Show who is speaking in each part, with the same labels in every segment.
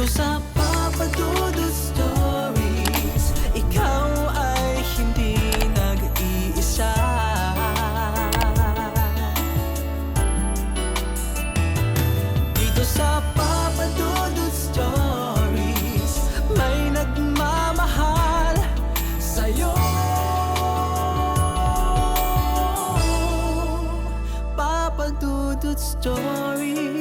Speaker 1: sa Papa Dudut Stories, ikaw ay hindi nag-iisa. Dito sa Papa Dudut Stories, may nagmamahal sa'yo. Papa Dudut Stories,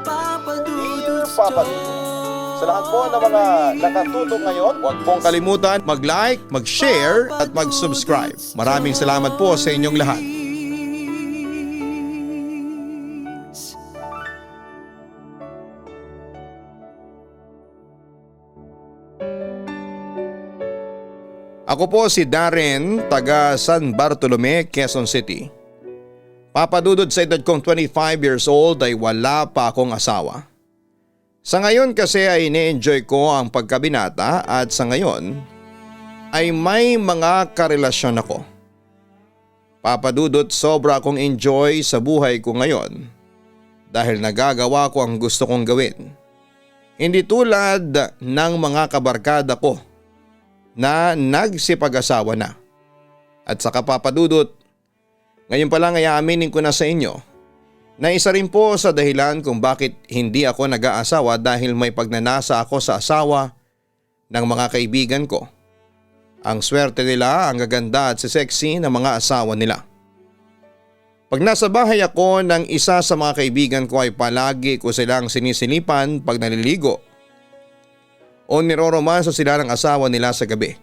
Speaker 1: Papa Dudut
Speaker 2: Papa Dudut. Sa lahat po ng mga nakatutok ngayon, huwag pong kalimutan mag-like, mag-share at mag-subscribe. Maraming salamat po sa inyong lahat. Ako po si Darren, taga San Bartolome, Quezon City. Papadudod sa edad kong 25 years old ay wala pa akong asawa. Sa ngayon kasi ay ine-enjoy ko ang pagkabinata at sa ngayon ay may mga karelasyon ako. Papadudot, sobra akong enjoy sa buhay ko ngayon dahil nagagawa ko ang gusto kong gawin. Hindi tulad ng mga kabarkada ko na nagsipag-asawa na. At saka papadudot, ngayon pa lang ay aaminin ko na sa inyo na isa rin po sa dahilan kung bakit hindi ako nag-aasawa dahil may pagnanasa ako sa asawa ng mga kaibigan ko. Ang swerte nila, ang gaganda at sexy ng mga asawa nila. Pag nasa bahay ako ng isa sa mga kaibigan ko ay palagi ko silang sinisilipan pag naliligo o niroromansa sila ng asawa nila sa gabi.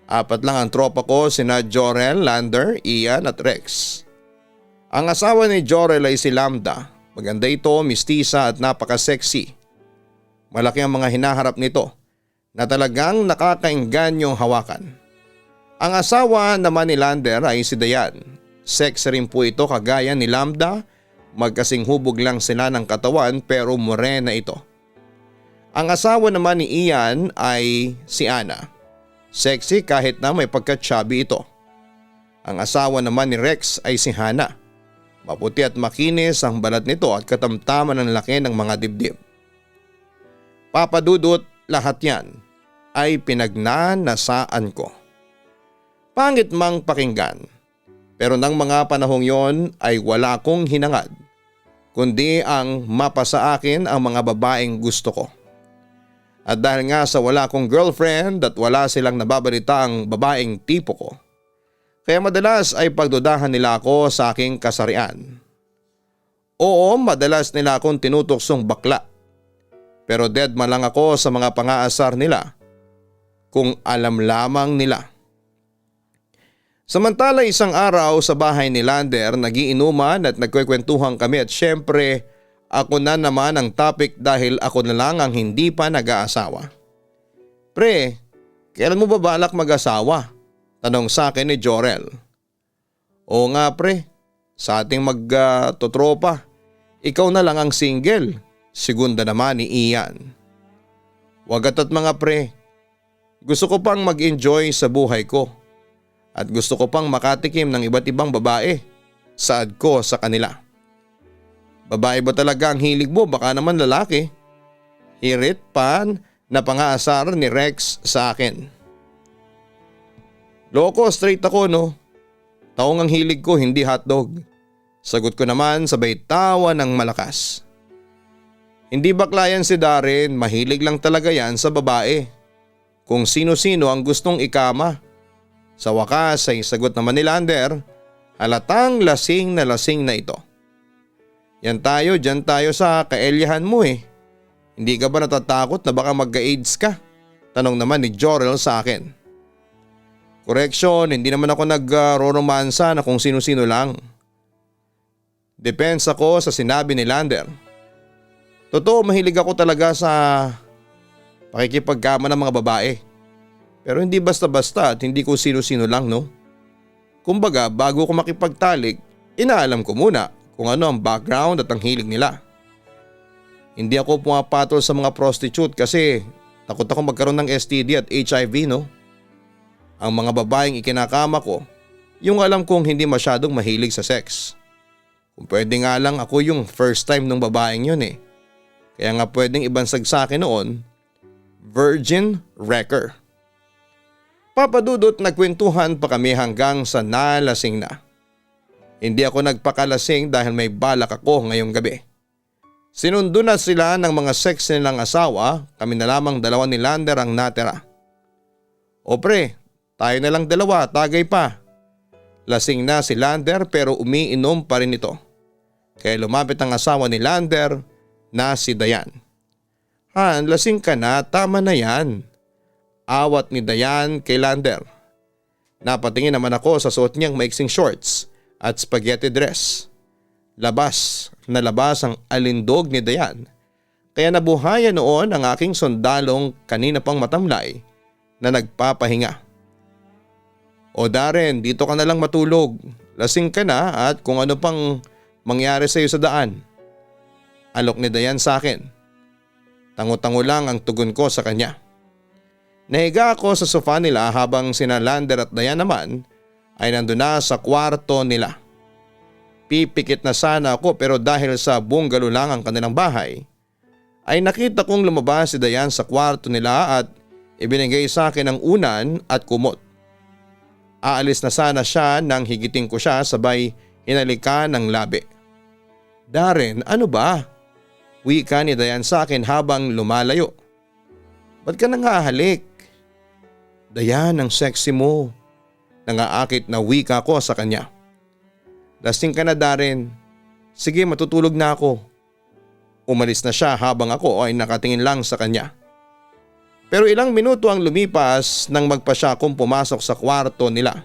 Speaker 2: 4 lang ang tropa ko, sina Jorel, Lander, Ian at Rex. Ang asawa ni Jorel ay si Lambda. Maganda ito, mistisa at napaka-sexy. Malaki ang mga hinaharap nito na talagang nakakaingganyong hawakan. Ang asawa naman ni Lander ay si Dayan. Sexy rin po ito kagaya ni Lambda. Magkasing hubog lang sila ng katawan pero morena ito. Ang asawa naman ni Ian ay si Ana. Sexy kahit na may pagka-chubby ito. Ang asawa naman ni Rex ay si Hana. Maputi at makinis ang balat nito at katamtaman ng laki ng mga dibdib. Papadudot, lahat yan ay pinagnanasaan ko. Pangit mang pakinggan, pero nang mga panahong yon ay wala akong hinangad, kundi ang mapasa akin ang mga babaeng gusto ko. At dahil nga sa wala akong girlfriend at wala silang nababalita ang babaeng tipo ko, kaya madalas ay pagdudahan nila ako sa aking kasarian. Oo, madalas nila akong tinutuksong bakla. Pero dead man lang ako sa mga pangaasar nila kung alam lamang nila. Samantala isang araw sa bahay ni Lander, nagiinuman at nagkwekwentuhan kami at syempre ako na naman ang topic dahil ako na lang ang hindi pa nag-aasawa. Pre, kailan mo ba balak mag-asawa? Tanong sa akin ni Jorel. Oo nga pre, sa ating magtotropa, ikaw na lang ang single. Segunda naman ni Ian. Wagat at mga pre, gusto ko pang mag-enjoy sa buhay ko. At gusto ko pang makatikim ng iba't ibang babae. Saad ko sa kanila. Babae ba talaga ang hilig mo? Baka naman lalaki. Hirit pan na pangaasar ni Rex sa akin. Loko, straight ako no. Taong ang hilig ko, hindi hotdog. Sagot ko naman sabay tawa ng malakas. Hindi bakla yan si Darren, mahilig lang talaga yan sa babae. Kung sino-sino ang gustong ikama. Sa wakas ay sagot naman ni Lander, halatang lasing na ito. Yan tayo, dyan tayo sa kaelyahan mo eh. Hindi ka ba natatakot na baka magka-AIDS ka? Tanong naman ni Jorel sa akin. Correction, hindi naman ako nag-romansa na kung sino-sino lang. Depends ako sa sinabi ni Lander. Totoo, mahilig ako talaga sa pakikipagkama ng mga babae. Pero hindi basta-basta at hindi ko sino-sino lang no. Kumbaga bago ko makipagtalik, inaalam ko muna kung ano ang background at ang hilig nila. Hindi ako pumapatol sa mga prostitute kasi takot ako magkaroon ng STD at HIV no. Ang mga babaeng ikinakama ko, yung alam kong hindi masyadong mahilig sa sex. Kung pwede nga lang ako yung first time nung babaeng yun eh. Kaya nga pwedeng ibansag sa akin noon, virgin wrecker. Papa Dudut, nagkwentuhan pa kami hanggang sa nalasing na. Hindi ako nagpakalasing dahil may balak ako ngayong gabi. Sinundo na sila ng mga sex nilang asawa, kami na lamang dalawa ni Lander ang natira. O pre, tayo na lang dalawa, tagay pa. Lasing na si Lander pero umiinom pa rin ito. Kaya lumapit ang asawa ni Lander na si Dayan. Han, lasing ka na, tama na yan. Awat ni Dayan kay Lander. Napatingin naman ako sa suot niyang maiksing shorts at spaghetti dress. Labas na labas ang alindog ni Dayan. Kaya nabuhayan noon ang aking sundalong kanina pang matamlay na nagpapahinga. O Darren, dito ka na lang matulog. Lasing ka na at kung ano pang mangyari sa iyo sa daan. Alok ni Dayan sa akin. Tango-tango lang ang tugon ko sa kanya. Nahiga ako sa sofa nila habang sina Lander at Dayan naman ay nandun na sa kwarto nila. Pipikit na sana ako pero dahil sa bungalow lang ang kanilang bahay, ay nakita kong lumabas si Dayan sa kwarto nila at ibinigay sa akin ang unan at kumot. Aalis na sana siya nang higiting ko siya sabay hinalikan ng labi. Darren, ano ba? Wika ni Dayan sa akin habang lumalayo. Ba't ka nangahalik? Dayan, ang sexy mo. Nangaakit na wika ko sa kanya. Lasing ka na Darren. Sige, matutulog na ako. Umalis na siya habang ako ay nakatingin lang sa kanya. Pero ilang minuto ang lumipas nang magpa siya akong pumasok sa kwarto nila.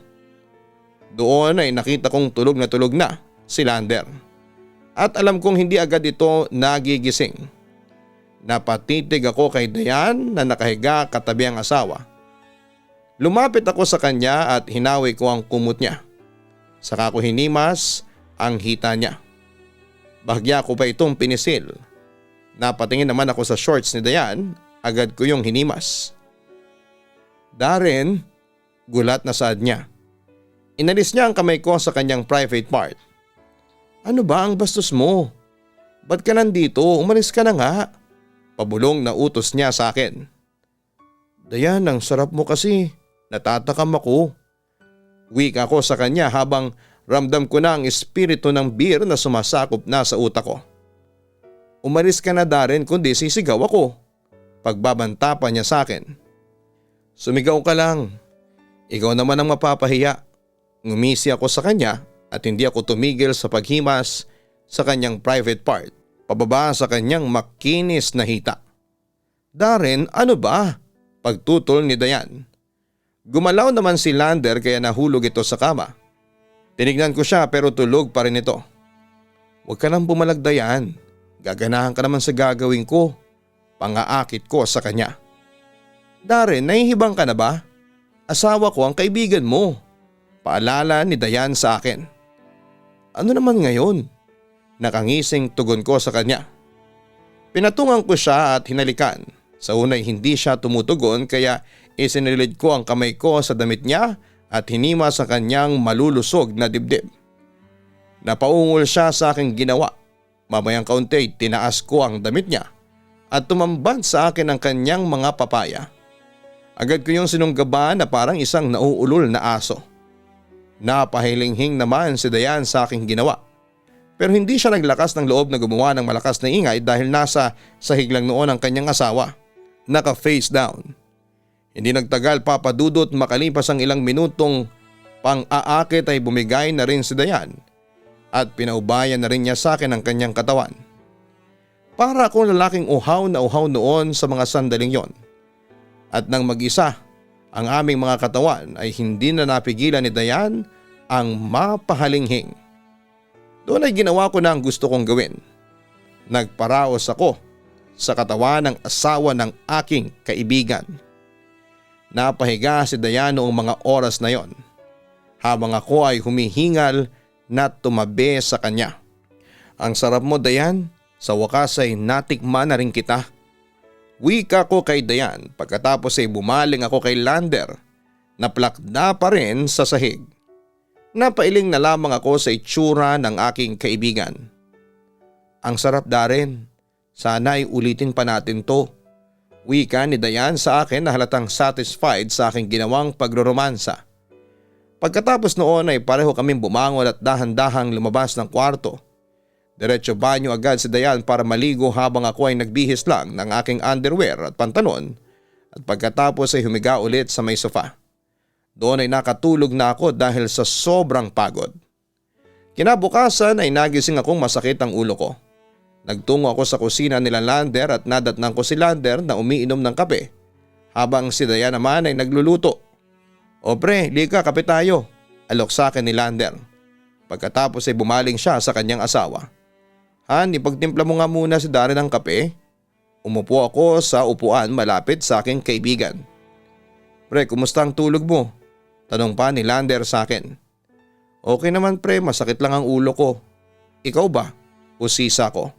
Speaker 2: Doon ay nakita kong tulog na si Lander. At alam kong hindi agad ito nagigising. Napatitig ako kay Dayan na nakahiga katabi ang asawa. Lumapit ako sa kanya at hinawi ko ang kumot niya. Saka ko hinimas ang hita niya. Bahagya ko pa itong pinisil. Napatingin naman ako sa shorts ni Dayan, agad ko yung hinimas. Darren, gulat na saad niya. Inalis niya ang kamay ko sa kanyang private part. Ano ba ang bastos mo? Ba't ka nandito? Umalis ka na nga. Pabulong na utos niya sa akin. Dayan, ang sarap mo kasi. Natatakam ako. Weak ako sa kanya habang ramdam ko na ang espiritu ng beer na sumasakop na sa utak ko. Umalis ka na Darren kundi sisigaw ako. Pagbabanta pa niya sa akin. Sumigaw ka lang. Ikaw naman ang mapapahiya. Ngumisi ako sa kanya at hindi ako tumigil sa paghimas sa kanyang private part. Pababa sa kanyang makinis na hita. Darren, ano ba? Pagtutol ni Dayan. Gumalaw naman si Lander kaya nahulog ito sa kama. Tinignan ko siya pero tulog pa rin ito. Huwag ka nang bumalag Dayan. Gaganahan ka naman sa gagawin ko. Pangaakit ko sa kanya. Darren, nahihibang ka na ba? Asawa ko ang kaibigan mo. Paalala ni Dayan sa akin. Ano naman ngayon? Nakangising tugon ko sa kanya. Pinatungan ko siya at hinalikan. Sa unay hindi siya tumutugon kaya isinilid ko ang kamay ko sa damit niya at hinima sa kanyang malulusog na dibdib. Napaungol siya sa aking ginawa. Mamayang kaunti tinaas ko ang damit niya at tumambad sa akin ang kanyang mga papaya. Agad ko yung sinunggaban na parang isang nauulol na aso. Napahilinghing naman si Dayan sa aking ginawa. Pero hindi siya naglakas ng loob na gumawa ng malakas na ingay dahil nasa sahig lang noon ang kanyang asawa. Naka-face down. Hindi nagtagal Papa Dudut, makalipas ang ilang minutong pang-aakit ay bumigay na rin si Dayan at pinaubayan na rin niya sa akin ang kanyang katawan. Para akong lalaking uhaw na uhaw noon sa mga sandaling yon. At nang mag-isa ang aming mga katawan ay hindi na napigilan ni Dayan ang mapahalinghing. Doon ay ginawa ko na ang gusto kong gawin. Nagparaos ako sa katawan ng asawa ng aking kaibigan. Napahiga si Dayan noong mga oras na yon, habang ako ay humihingal na tumabi sa kanya. Ang sarap mo Dayan, sa wakas ay natikman na rin kita. Wika ko kay Dayan pagkatapos ay bumaling ako kay Lander na plakda pa rin sa sahig. Napailing na lamang ako sa itsura ng aking kaibigan. Ang sarap Darren, sana ay ulitin pa natin to. Wika ni Dayan sa akin na halatang satisfied sa aking ginawang pagroromansa. Pagkatapos noon ay pareho kaming bumangon at dahan-dahang lumabas ng kwarto. Diretso banyo agad si Dayan para maligo habang ako ay nagbihis lang ng aking underwear at pantalon at pagkatapos ay humiga ulit sa may sofa. Doon ay nakatulog na ako dahil sa sobrang pagod. Kinabukasan ay nagising akong masakit ang ulo ko. Nagtungo ako sa kusina nila Lander at nadatnang ko si Lander na umiinom ng kape habang si Dayan naman ay nagluluto. O pre, lika kape tayo, alok sa akin ni Lander. Pagkatapos ay bumaling siya sa kanyang asawa. Han, ipagtimpla mo nga muna si Darren ng kape. Umupo ako sa upuan malapit sa aking kaibigan. Pre, kumusta ang tulog mo? Tanong pa ni Lander sa akin. Okay naman pre, masakit lang ang ulo ko. Ikaw ba? Usisa ko.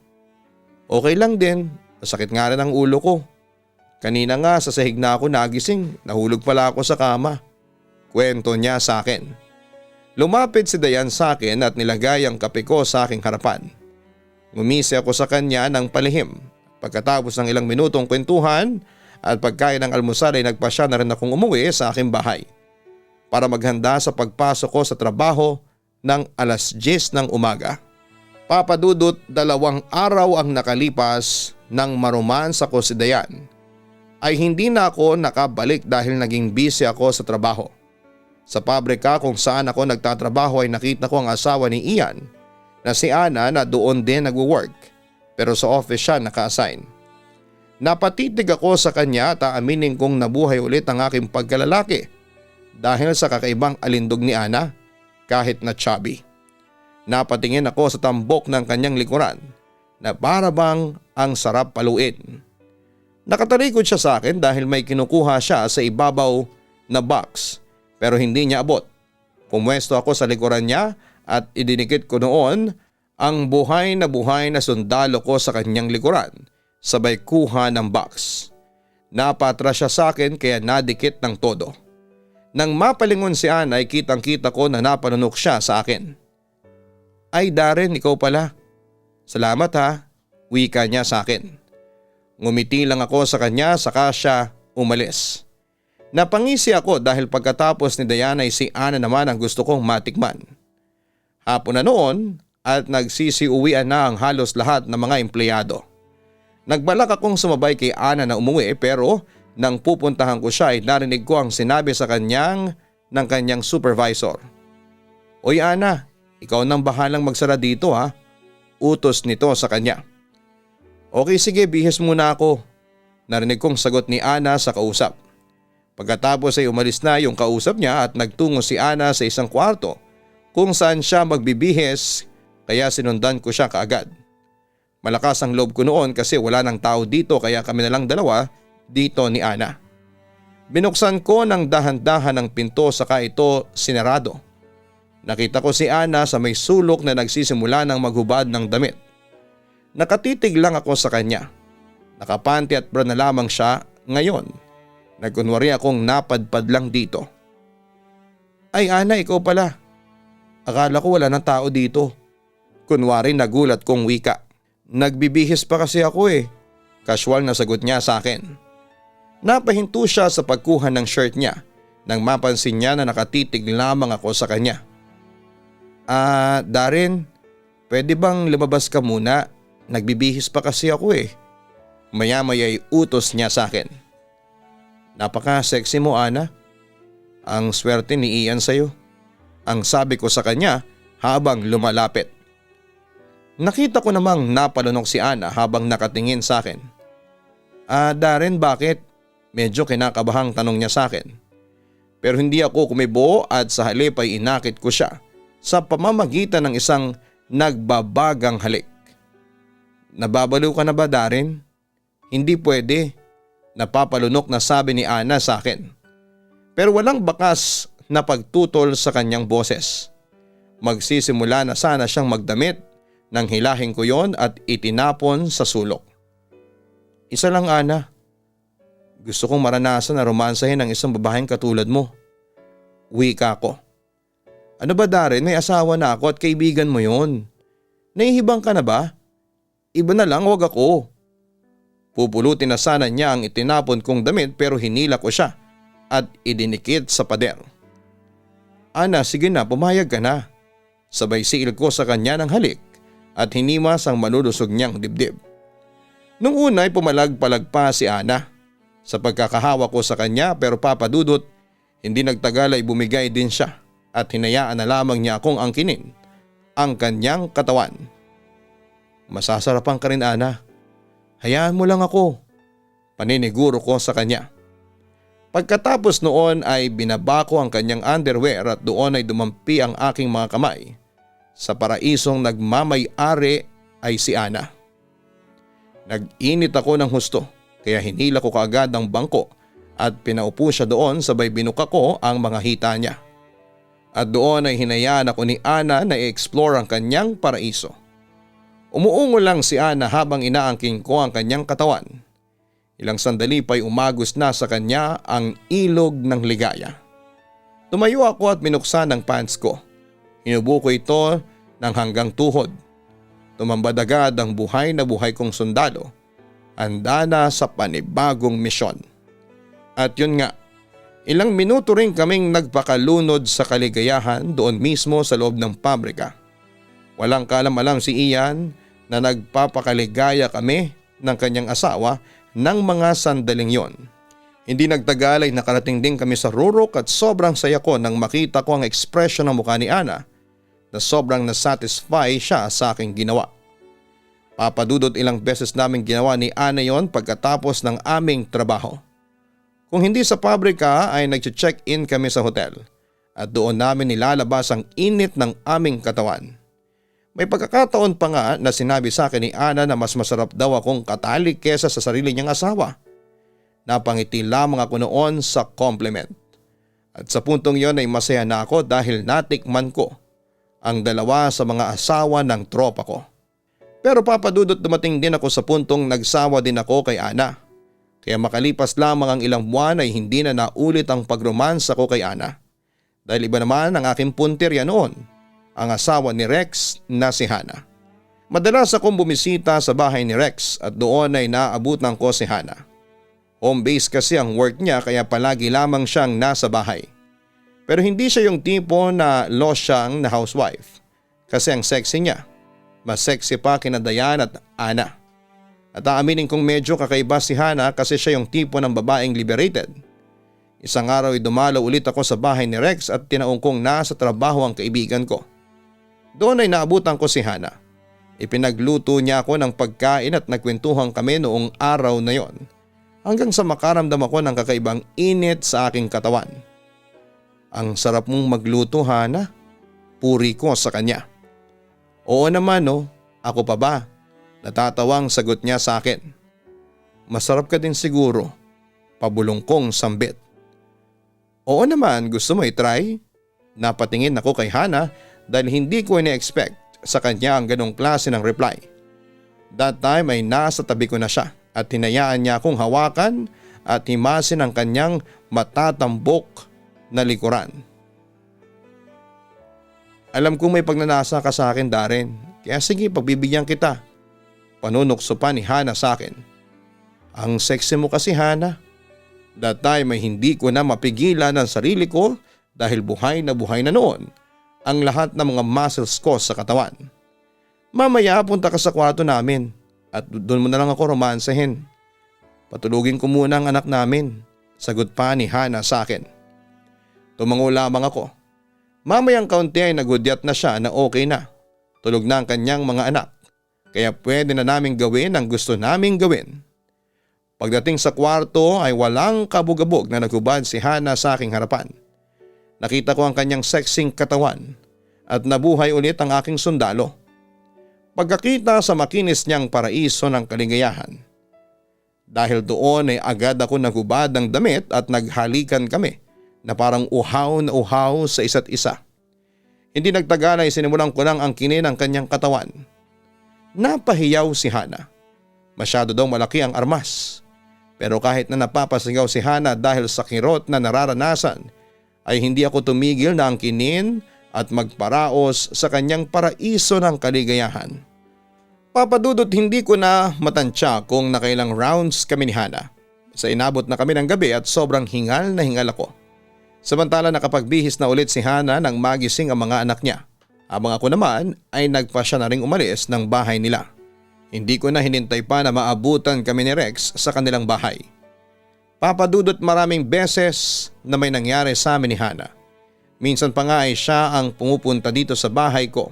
Speaker 2: Okay lang din, masakit nga rin ang ulo ko. Kanina nga sa sahig na ako nagising, nahulog pala ako sa kama. Kwento niya sa akin. Lumapit si Dayan sa akin at nilagay ang kape ko sa aking harapan. Ngumisi ako sa kanya ng palihim. Pagkatapos ng ilang minutong kwentuhan at pagkain ng almusal ay nagpasya na rin akong umuwi sa aking bahay para maghanda sa pagpasok ko sa trabaho ng 10:00 ng umaga. Papadudot 2 araw ang nakalipas nang maromansa ko si Dayan ay hindi na ako nakabalik dahil naging busy ako sa trabaho. Sa pabrika kung saan ako nagtatrabaho ay nakita ko ang asawa ni Ian na si Ana na doon din nagwo-work pero sa office siya naka-assign. Napatitig ako sa kanya at aaminin kong nabuhay ulit ang aking pagkalalaki dahil sa kakaibang alindog ni Ana kahit na chubby. Napatingin ako sa tambok ng kanyang likuran na para bang ang sarap paluin. Nakatalikod siya sa akin dahil may kinukuha siya sa ibabaw na box pero hindi niya abot. Pumwesto ako sa likuran niya at idinikit ko noon ang buhay na sundalo ko sa kanyang likuran sabay kuha ng box. Napatras siya sa akin kaya nadikit ng todo. Nang mapalingon si Ana ay kitang-kita ko na napanunok siya sa akin. Ay Darren, ikaw pala. Salamat ha, wika niya sa akin. Ngumiti lang ako sa kanya saka siya umalis. Napangisi ako dahil pagkatapos ni Diana ay si Ana naman ang gusto kong matikman. Hapon na noon at nagsisiuwian na ang halos lahat ng mga empleyado. Nagbalak akong sumabay kay Ana na umuwi pero nang pupuntahan ko siya ay narinig ko ang sinabi sa kanyang ng kanyang supervisor. Oy Ana, ikaw nang bahalang magsara dito ha. Utos nito sa kanya. Okay sige, bihis muna ako. Narinig kong sagot ni Ana sa kausap. Pagkatapos ay umalis na yung kausap niya at nagtungo si Ana sa isang kwarto kung saan siya magbibihis kaya sinundan ko siya kaagad. Malakas ang loob ko noon kasi wala nang tao dito kaya kami na lang dalawa dito ni Ana. Binuksan ko ng dahan-dahan ang pinto saka ito sinarado. Nakita ko si Ana sa may sulok na nagsisimula ng maghubad ng damit. Nakatitig lang ako sa kanya. Nakapanty at bra na lamang siya ngayon. Nagkunwari akong napadpad lang dito. Ay Ana, ikaw pala. Akala ko wala ng tao dito. Kunwari nagulat kong wika. Nagbibihis pa kasi ako eh. Casual na sagot niya sa akin. Napahinto siya sa pagkuha ng shirt niya nang mapansin niya na nakatitig lamang ako sa kanya. Darren, pwede bang lumabas ka muna? Nagbibihis pa kasi ako eh. Maya-maya ay utos niya sa akin. Napaka-sexy mo Ana. Ang swerte ni Ian sa'yo. Ang sabi ko sa kanya habang lumalapit. Nakita ko namang napalunok si Ana habang nakatingin sa akin. Darren, bakit? Medyo kinakabahang tanong niya sa akin. Pero hindi ako kumibo at sa halip ay inakit ko siya sa pamamagitan ng isang nagbabagang halik. Nababaliw ka na ba Darren? Hindi pwede. Napapalunok na sabi ni Ana sa akin. Pero walang bakas na pagtutol sa kanyang boses. Magsisimula na sana siyang magdamit nang hilahin ko yon at itinapon sa sulok. Isa lang Ana. Gusto kong maranasan na romansahin ang isang babaeng katulad mo. Wika ko. Ano ba Darren, may asawa na ako at kaibigan mo yon. Nahihibang ka na ba? Iba na lang, wag ako. Pupulutin na sana niya ang itinapon kong damit pero hinila ko siya at idinikit sa pader. Ana, sige na, pumayag ka na. Sabay siil ko sa kanya ng halik at hinimas ang malulusog niyang dibdib. Nung una ay pumalag-palag pa si Ana sa pagkakahawa ko sa kanya pero papadudot, hindi nagtagal ay bumigay din siya at hinayaan na lamang niya akong angkinin ang kanyang katawan. Masasarapan ka rin Ana. Hayaan mo lang ako. Paniniguro ko sa kanya. Pagkatapos noon ay binaba ko ang kanyang underwear at doon ay dumampi ang aking mga kamay. Sa paraisong nagmamay-ari ay si Ana. Nag-init ako ng husto kaya hinila ko kaagad ang bangko at pinaupo siya doon sabay binuka ko ang mga hita niya. At doon ay hinayaan ako ni Ana na i-explore ang kanyang paraiso. Umuungo lang si Ana habang inaangking ko ang kanyang katawan. Ilang sandali pa'y umagos na sa kanya ang ilog ng ligaya. Tumayo ako at binuksan ang pants ko. Hinubo ko ito ng hanggang tuhod. Tumambad agad ang buhay na buhay kong sundalo. Handa na sa panibagong misyon. At yun nga, ilang minuto rin kaming nagpakalunod sa kaligayahan doon mismo sa loob ng pabrika. Walang kaalam-alam si Ian na nagpapakaligaya kami ng kanyang asawa ng mga sandaling yon. Hindi nagtagal ay nakarating din kami sa rurok at sobrang saya ko nang makita ko ang ekspresyon ng mukha ni Ana na sobrang nasatisfy siya sa aking ginawa. Papadudot ilang beses naming ginawa ni Ana yon pagkatapos ng aming trabaho. Kung hindi sa pabrika ay nag-check-in kami sa hotel at doon namin nilalabas ang init ng aming katawan. May pagkakataon pa nga na sinabi sa akin ni Ana na mas masarap daw akong katali kesa sa sarili niyang asawa. Napangiti lamang ako noon sa compliment. At sa puntong yon ay masaya na ako dahil natikman ko ang dalawa sa mga asawa ng tropa ko. Pero papadudot dumating din ako sa puntong nagsawa din ako kay Ana. Kaya makalipas lamang ang ilang buwan ay hindi na naulit ang pagromansa ko kay Ana. Dahil iba naman ang aking puntirya noon, ang asawa ni Rex na si Hana. Madalas akong bumisita sa bahay ni Rex at doon ay naabutan ko si Hana. Home base kasi ang work niya kaya palagi lamang siyang nasa bahay. Pero hindi siya yung tipo na losyang na housewife kasi ang sexy niya. Mas sexy pa kina Dayan at Ana. At aaminin kong medyo kakaiba si Hana kasi siya yung tipo ng babaeng liberated. Isang araw ay dumalaw ulit ako sa bahay ni Rex at tinaong kong nasa trabaho ang kaibigan ko. Doon ay naabutan ko si Hana. Ipinagluto niya ako ng pagkain at nagkwentuhan kami noong araw na yon hanggang sa makaramdam ako ng kakaibang init sa aking katawan. Ang sarap mong magluto Hana, puri ko sa kanya. Oo naman ako pa ba? Natatawang sagot niya sa akin. Masarap ka din siguro, pabulong kong sambit. Oo naman, gusto mo i-try? Napatingin ako kay Hana dahil hindi ko ina-expect sa kanya ang ganong klase ng reply. That time ay nasa tabi ko na siya at hinayaan niya akong hawakan at himasin ang kanyang matatambok na likuran. Alam kong may pagnanasa ka sa akin Darren, kaya sige pagbibigyan kita. Panunokso pa ni Hana sa akin. Ang sexy mo kasi Hana. That time ay hindi ko na mapigilan ang sarili ko dahil buhay na noon ang lahat ng mga muscles ko sa katawan. Mamaya punta ka sa kwarto namin at doon mo na lang ako romansahin. Patulugin ko muna ang anak namin, sagot pa ni Hana sa akin. Tumango lamang ako. Mamayang kaunti ay nagudyat na siya na okay na. Tulog na ang kanyang mga anak. Kaya pwede na naming gawin ang gusto naming gawin. Pagdating sa kwarto ay walang kabog-abog na naghubad si Hana sa aking harapan. Nakita ko ang kanyang sexing katawan at nabuhay ulit ang aking sundalo. Pagkakita sa makinis niyang paraiso ng kaligayahan. Dahil doon ay agad ako naghubad ng damit at naghalikan kami na parang uhaw na uhaw sa isa't isa. Hindi nagtagal ay sinimulan ko lang ang kinin ng kanyang katawan. Napahiyaw si Hana. Masyado daw malaki ang armas. Pero kahit na napapasigaw si Hana dahil sa kirot na nararanasan, ay hindi ako tumigil na angkinin at magparaos sa kanyang paraiso ng kaligayahan. Papa Dudut, hindi ko na matansya kung nakailang rounds kami ni Hana. Sa inabot na kami ng gabi at sobrang hingal na hingal ako. Samantala nakapagbihis na ulit si Hana nang magising ang mga anak niya. Habang ako naman ay nagpasya na ring umalis ng bahay nila. Hindi ko na hinintay pa na maabutan kami ni Rex sa kanilang bahay. Papa Dudut, maraming beses na may nangyari sa amin ni Hana. Minsan pa nga ay siya ang pumupunta dito sa bahay ko.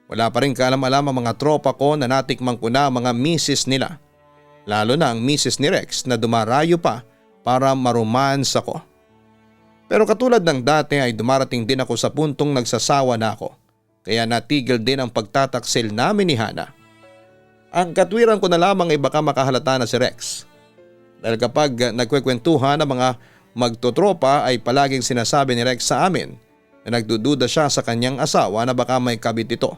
Speaker 2: Wala pa rin kaalam-alam ang mga tropa ko na natikmang ko na mga misis nila. Lalo na ang misis ni Rex na dumarayo pa para maromance ako. Pero katulad ng dati ay dumarating din ako sa puntong nagsasawa na ako. Kaya natigil din ang pagtataksil namin ni Hana. Ang katwiran ko na lamang ay baka makahalata na si Rex. Dahil kapag nagkwekwentuhan ng mga magtotropa ay palaging sinasabi ni Rex sa amin na nagdududa siya sa kanyang asawa na baka may kabit ito.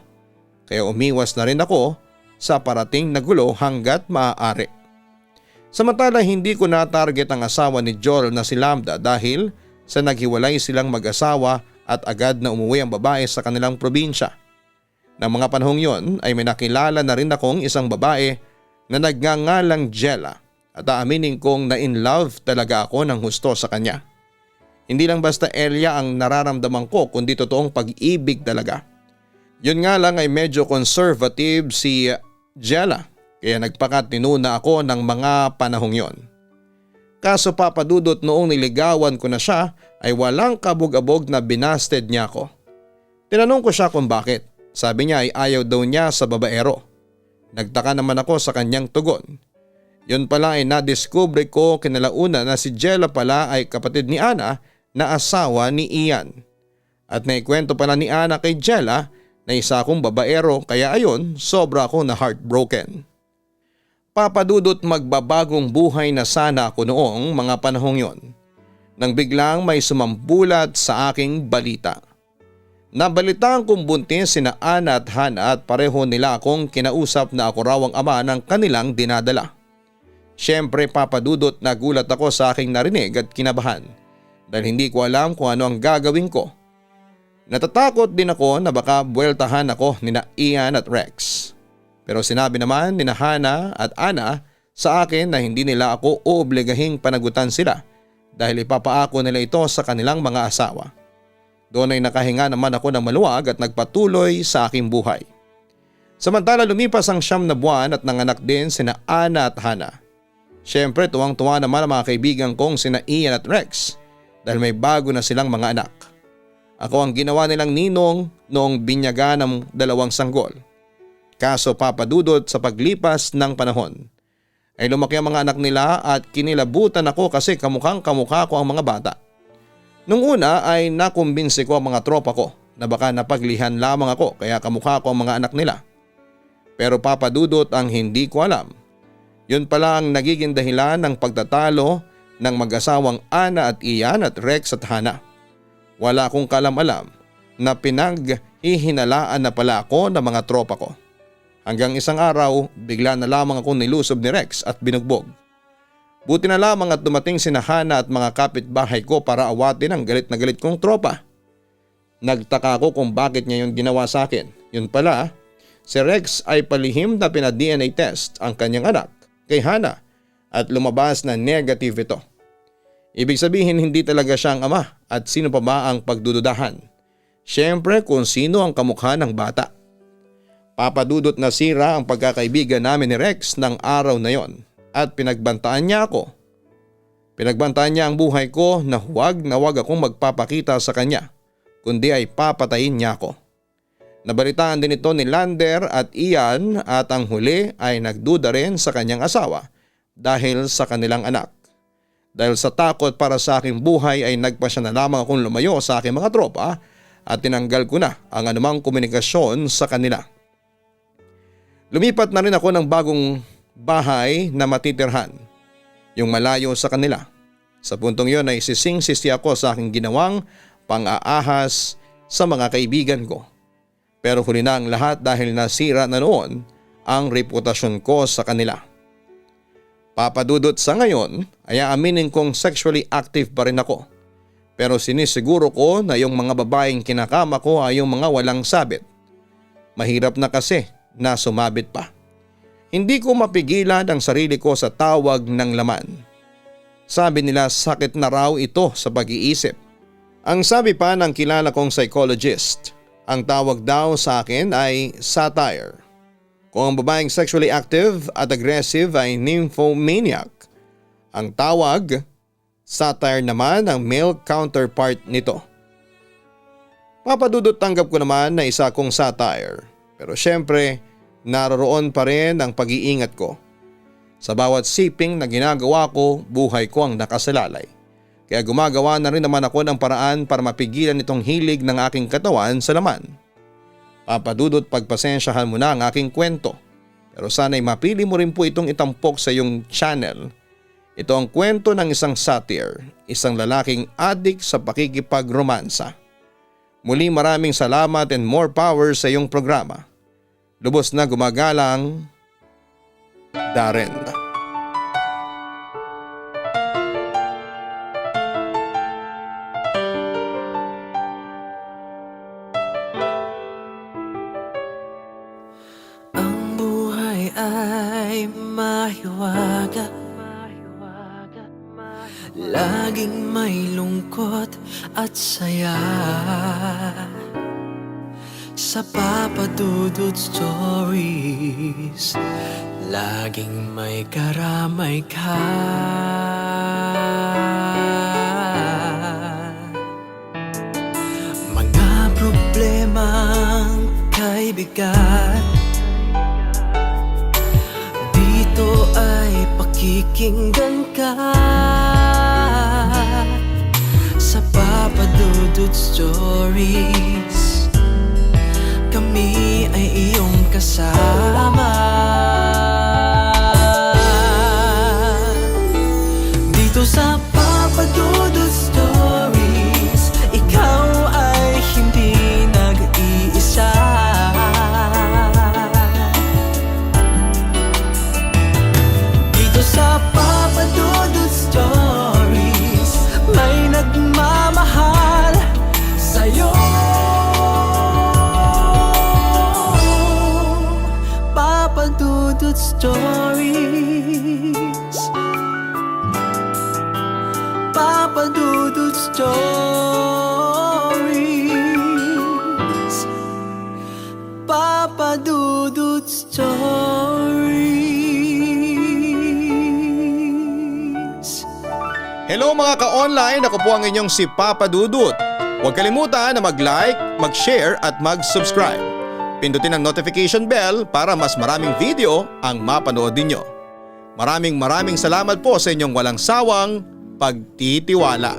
Speaker 2: Kaya umiwas na rin ako sa parating na gulo hanggat maaari. Samantala hindi ko na-target ang asawa ni Joel na si Lambda dahil sa naghiwalay silang mag-asawa at agad na umuwi ang babae sa kanilang probinsya. Nang mga panahong yon ay may nakilala na rin akong isang babae na nagngangalang Jella at aaminin kong na in love talaga ako ng husto sa kanya. Hindi lang basta Elia ang nararamdaman ko kundi totoong pag-ibig talaga. Yun nga lang ay medyo conservative si Jella kaya nagpakatino na ako ng mga panahong yon. Kaso Papa Dudut, noong niligawan ko na siya ay walang kabog-abog na binasted niya ako. Tinanong ko siya kung bakit. Sabi niya ay ayaw daw niya sa babaero. Nagtaka naman ako sa kanyang tugon. Yun pala ay nadiskubre ko kinalauna na si Jella pala ay kapatid ni Ana na asawa ni Ian. At naikwento pala ni Ana kay Jella na isa akong babaero kaya ayon sobra ako na heartbroken. Papa Dudut, magbabagong buhay na sana ako noong mga panahong yon. Nang biglang may sumambulat sa aking balita. Nabalitaan kong buntis sina Ana at Hana at pareho nila akong kinausap na ako raw ang ama ng kanilang dinadala. Siyempre Papa Dudut, nagulat ako sa aking narinig at kinabahan dahil hindi ko alam kung ano ang gagawin ko. Natatakot din ako na baka buweltahan ako nina Ian at Rex. Pero sinabi naman nina Hana at Ana sa akin na hindi nila ako oobligahing panagutan sila dahil ipapaako nila ito sa kanilang mga asawa. Doon ay nakahinga naman ako ng maluwag at nagpatuloy sa aking buhay. Samantala lumipas ang 9 na buwan at nanganak din sina Ana at Hana. Siyempre tuwang-tuwa naman ang mga kaibigan kong sina Ian at Rex dahil may bago na silang mga anak. Ako ang ginawa nilang ninong noong binyaga ng 2 sanggol. Kaso Papa Dudut, sa paglipas ng panahon ay lumaki ang mga anak nila at kinilabutan ako kasi kamukhang kamukha ko ang mga bata. Nung una ay nakumbinsi ko ang mga tropa ko na baka napaglihan lamang ako kaya kamukha ko ang mga anak nila. Pero Papa Dudut, ang hindi ko alam, yun pala ang nagiging dahilan ng pagtatalo ng mag-asawang Ana at Ian at Rex at Hana. Wala akong kalam-alam na pinaghihinalaan na pala ako ng mga tropa ko. Hanggang isang araw, bigla na lamang ako nilusob ni Rex at binugbog. Buti na lamang at dumating sina Hana at mga kapitbahay ko para awatin ang galit na galit kong tropa. Nagtaka ako kung bakit niya yung ginawa sa akin. Yun pala, si Rex ay palihim na pina-DNA test ang kanyang anak kay Hana at lumabas na negative ito. Ibig sabihin hindi talaga siya ang ama at sino pa ba ang pagdududahan? Siyempre kung sino ang kamukha ng bata. Papa Dudut, nasira ang pagkakaibigan namin ni Rex ng araw na yon at pinagbantaan niya ako. Pinagbantaan niya ang buhay ko na huwag akong magpapakita sa kanya kundi ay papatayin niya ako. Nabalitaan din ito ni Lander at Ian at ang huli ay nagduda rin sa kanyang asawa dahil sa kanilang anak. Dahil sa takot para sa aking buhay ay nagpasya na lamang akong lumayo sa aking mga tropa at tinanggal ko na ang anumang komunikasyon sa kanila. Lumipat na rin ako ng bagong bahay na matitirhan, yung malayo sa kanila. Sa puntong yon ay sising-sisi ako sa aking ginawang pang-aahas sa mga kaibigan ko. Pero huli na ang lahat dahil nasira na noon ang reputasyon ko sa kanila. Papa Dudut, sa ngayon ay aaminin kong sexually active pa rin ako. Pero sinisiguro ko na yung mga babaeng kinakama ko ay yung mga walang sabit. Mahirap na kasi na sumabit pa. Hindi ko mapigilan ang sarili ko sa tawag ng laman. Sabi nila sakit na raw ito sa pag-iisip. Ang sabi pa ng kilala kong psychologist, ang tawag daw sa akin ay satire. Kung ang babaeng sexually active at aggressive ay nymphomaniac, ang tawag, satire naman ang male counterpart nito. Papadudot tanggap ko naman na isa kong satire, pero syempre naroroon pa rin ang pag-iingat ko. Sa bawat siping na ginagawa ko, buhay ko ang nakasalalay. Kaya gumagawa na rin naman ako ng paraan para mapigilan itong hilig ng aking katawan sa laman. Papadudot pagpasensyahan mo na ang aking kwento. Pero sana'y mapili mo rin po itong itampok sa iyong channel. Ito ang kwento ng isang satyr, isang lalaking adik sa pakikipag-romansa. Muli maraming salamat and more power sa iyong programa. Lubos na gumagalang, Darren.
Speaker 1: Ang buhay ay mahiwaga, laging may lungkot at saya. Sa Papa Dudut Stories, laging may karamay ka. Mga problemang kay bigat, dito ay pakikinggan ka. Sa Papa Dudut Stories, kami ay iyong kasama. Dito sa Papa Dudut Stories, ikaw ay hindi nag-iisa. Dito sa Papa Dudut Stories, may nagmamahal sa'yo. Papa Dudut Stories, Papa Dudut Stories, Papa Dudut Stories.
Speaker 2: Hello mga ka-online, ako po ang inyong si Papa Dudut. Huwag kalimutan na mag-like, mag-share at mag-subscribe. Pindutin ang notification bell para mas maraming video ang mapanood ninyo. Maraming salamat po sa inyong walang sawang pagtitiwala.